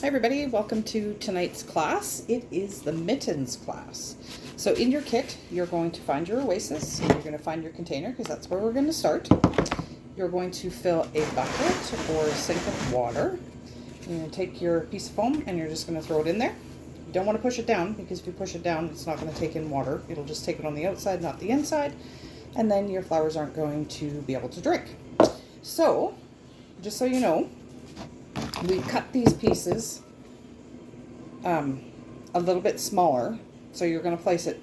Hi everybody, welcome to tonight's class. It is the Mittens class. So in your kit, you're going to find your oasis, and you're going to find your container because that's where we're going to start. You're going to fill a bucket or a sink of water. You're going to take your piece of foam and you're just going to throw it in there. You don't want to push it down because if you push it down, it's not going to take in water. It'll just take it on the outside, not the inside, and then your flowers aren't going to be able to drink. So, just so you know, we cut these pieces a little bit smaller, so you're going to place it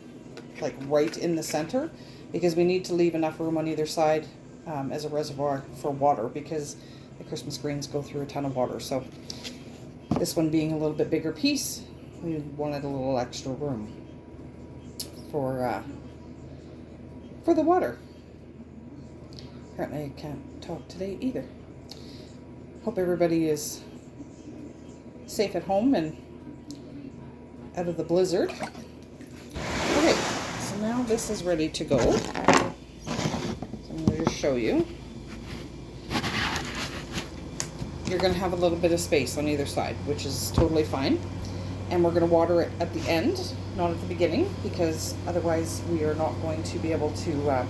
like right in the center because we need to leave enough room on either side as a reservoir for water because the Christmas greens go through a ton of water. So this one being a little bit bigger piece, we wanted a little extra room for the water. Apparently I can't talk today either. Hope everybody is safe at home and out of the blizzard. Okay, so now this is ready to go. So I'm going to just show you. You're going to have a little bit of space on either side, which is totally fine. And we're going to water it at the end, not at the beginning, because otherwise we are not going to be able to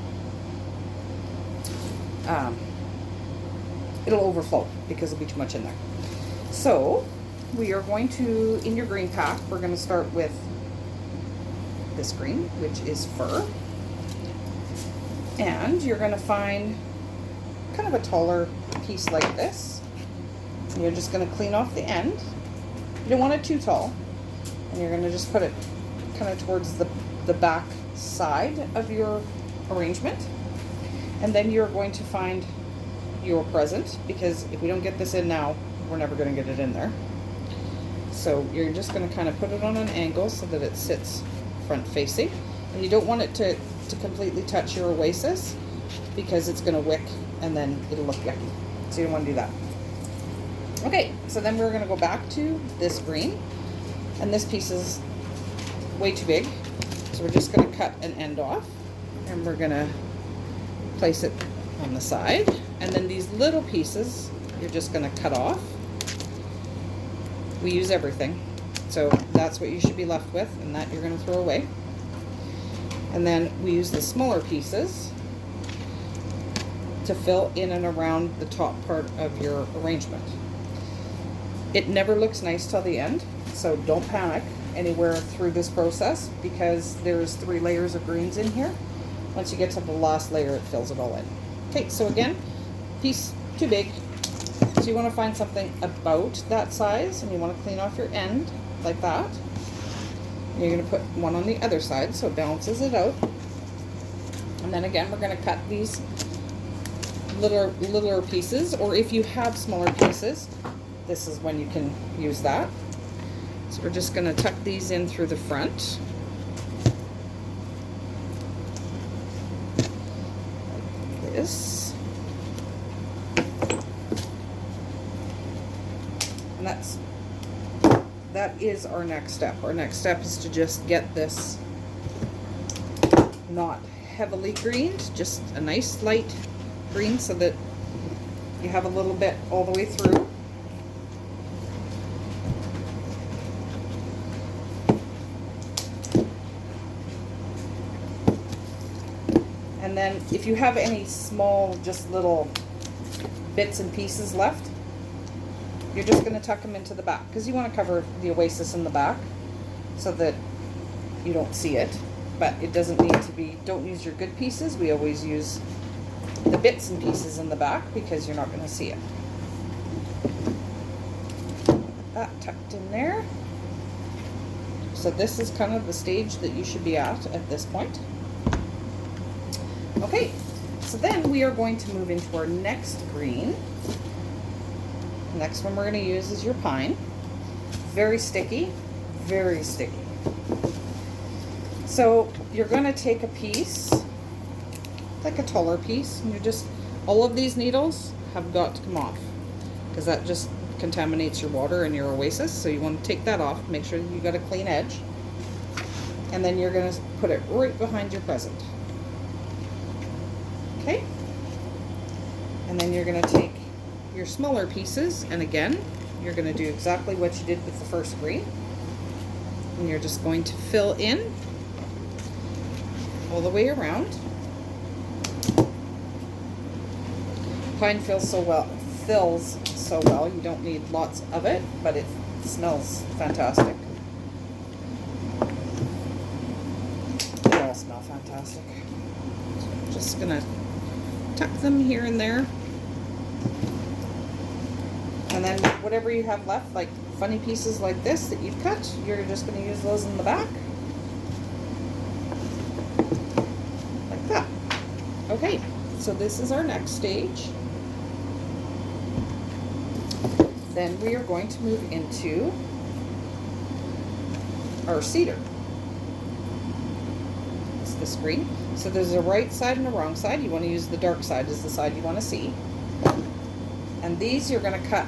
it'll overflow because there'll be too much in there. So we are going to, in your green pack, we're going to start with this green, which is fir. And you're going to find kind of a taller piece like this. And you're just going to clean off the end. You don't want it too tall. And you're going to just put it kind of towards the back side of your arrangement. And then you're going to find your present, because if we don't get this in now, we're never going to get it in there. So you're just going to kind of put it on an angle so that it sits front facing. And you don't want it to completely touch your oasis because it's going to wick and then it'll look yucky. So you don't want to do that. Okay, so then we're going to go back to this green. And this piece is way too big. So we're just going to cut an end off. And we're going to place it on the side. And then these little pieces, you're just going to cut off. We use everything, so that's what you should be left with, and that you're going to throw away. And then we use the smaller pieces to fill in and around the top part of your arrangement. It never looks nice till the end, so don't panic anywhere through this process because there's 3 layers of greens in here. Once you get to the last layer, it fills it all in. Okay, so again, piece too big. So you want to find something about that size, and you want to clean off your end like that. And you're going to put one on the other side so it balances it out. And then again, we're going to cut these littler pieces, or if you have smaller pieces, this is when you can use that. So we're just going to tuck these in through the front. Like this. That is our next step. Our next step is to just get this not heavily greened, just a nice light green so that you have a little bit all the way through. And then if you have any small, just little bits and pieces left, you're just going to tuck them into the back because you want to cover the oasis in the back so that you don't see it. But it doesn't need to be, don't use your good pieces. We always use the bits and pieces in the back because you're not going to see it. That tucked in there. So this is kind of the stage that you should be at this point. Okay, so then we are going to move into our next green. The next one we're going to use is your pine. Very sticky, very sticky. So you're going to take a piece, like a taller piece, and you're just, all of these needles have got to come off because that just contaminates your water and your oasis. So you want to take that off, make sure you got a clean edge. And then you're going to put it right behind your present. Okay? And then you're going to take your smaller pieces, and again, you're going to do exactly what you did with the first green. And you're just going to fill in all the way around. Pine fills so well, you don't need lots of it, but it smells fantastic. They all smell fantastic. So I'm just gonna tuck them here and there. And then whatever you have left, like funny pieces like this that you've cut, you're just gonna use those in the back. Like that. Okay, so this is our next stage. Then we are going to move into our cedar. It's this green. So there's a right side and a wrong side. You want to use the dark side as the side you want to see. And these you're going to cut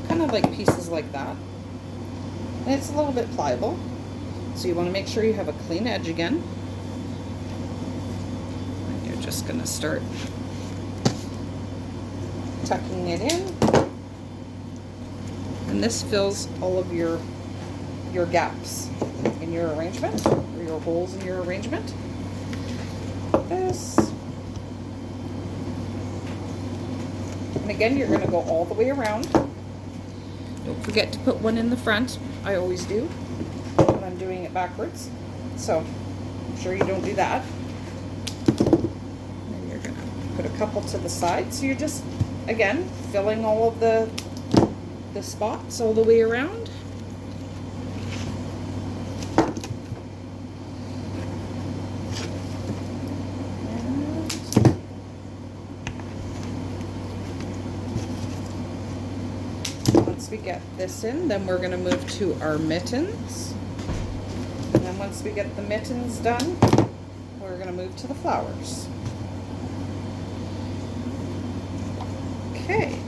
kind of like pieces like that. And it's a little bit pliable. So you want to make sure you have a clean edge again. And you're just going to start tucking it in. And this fills all of your gaps in your arrangement, or your holes in your arrangement. This. And again, you're going to go all the way around. Don't forget to put one in the front. I always do when I'm doing it backwards. So I'm sure you don't do that. And you're going to put a couple to the side. So you're just, again, filling all of the spots all the way around. And once we get this in, then we're going to move to our mittens. And then once we get the mittens done, we're going to move to the flowers. Okay.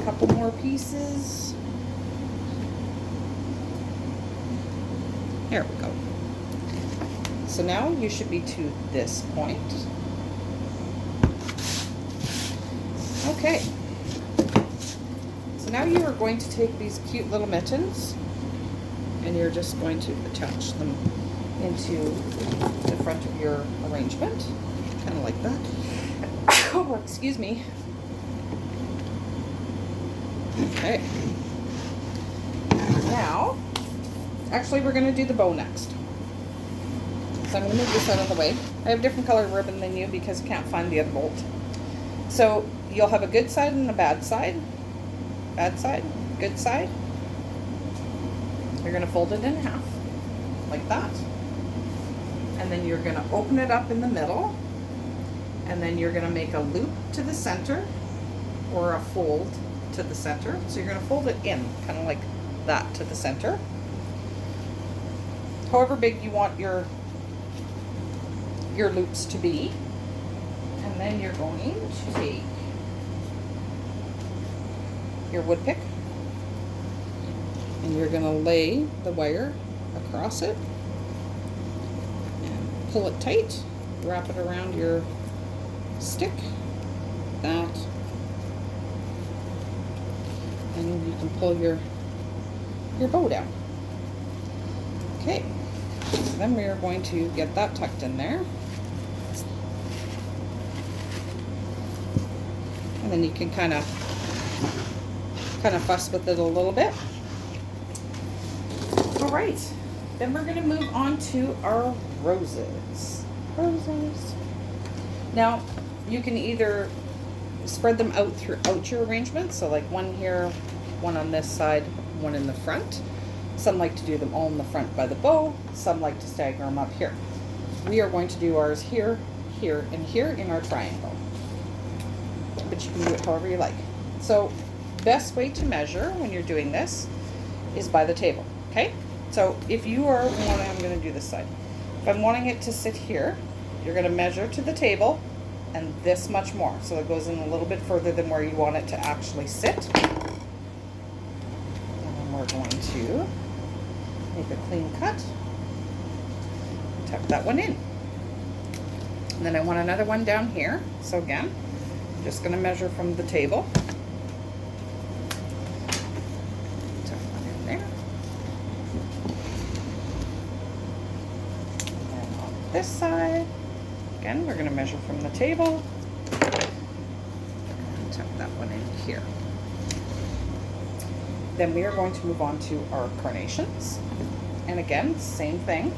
Couple more pieces. There we go. So now you should be to this point. Okay. So now you are going to take these cute little mittens and you're just going to attach them into the front of your arrangement. Kind of like that. Oh, excuse me. Okay. Now, actually we're going to do the bow next. So I'm going to move this out of the way. I have different colored ribbon than you because I can't find the other bolt. So you'll have a good side and a bad side. Bad side, good side. You're going to fold it in half, like that. And then you're going to open it up in the middle. And then you're going to make a loop to the center, or a fold to the center. So you're going to fold it in, kind of like that, to the center. However big you want your loops to be. And then you're going to take your wood pick and you're going to lay the wire across it and pull it tight, wrap it around your stick, like that. And you can pull your bow down. Okay, so then we are going to get that tucked in there. And then you can kind of fuss with it a little bit. All right, then we're going to move on to our roses. Roses. Now, you can either spread them out throughout your arrangement, so like one here, one on this side, one in the front. Some like to do them all in the front by the bow, some like to stagger them up here. We are going to do ours here, here, and here in our triangle. But you can do it however you like. So, best way to measure when you're doing this is by the table, okay? So if you are wanting, I'm going to do this side. If I'm wanting it to sit here, you're going to measure to the table and this much more. So it goes in a little bit further than where you want it to actually sit. And then we're going to make a clean cut. Tuck that one in. And then I want another one down here. So again, I'm just going to measure from the table. this side. Again, we're going to measure from the table. And tuck that one in here. Then we are going to move on to our carnations. And again, same thing.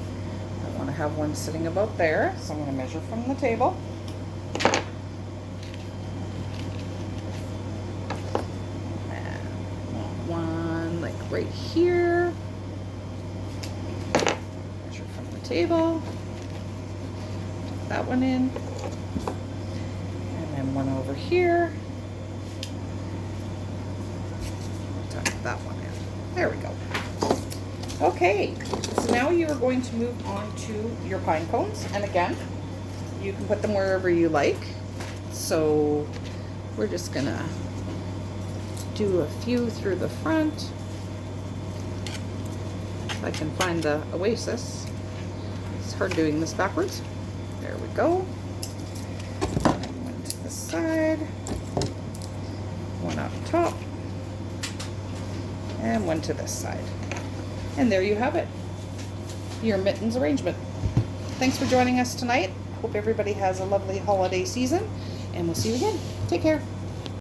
I want to have one sitting about there, so I'm going to measure from the table. And I want one like right here. Measure from the table. Tuck that one in. And then one over here. That one in. There we go. Okay, so now you are going to move on to your pine cones, and again, you can put them wherever you like. So we're just gonna do a few through the front. If I can find the oasis. It's hard doing this backwards. There we go. And one to the side, one up top, and one to this side. And there you have it, your mittens arrangement. Thanks for joining us tonight. Hope everybody has a lovely holiday season, and we'll see you again. Take care.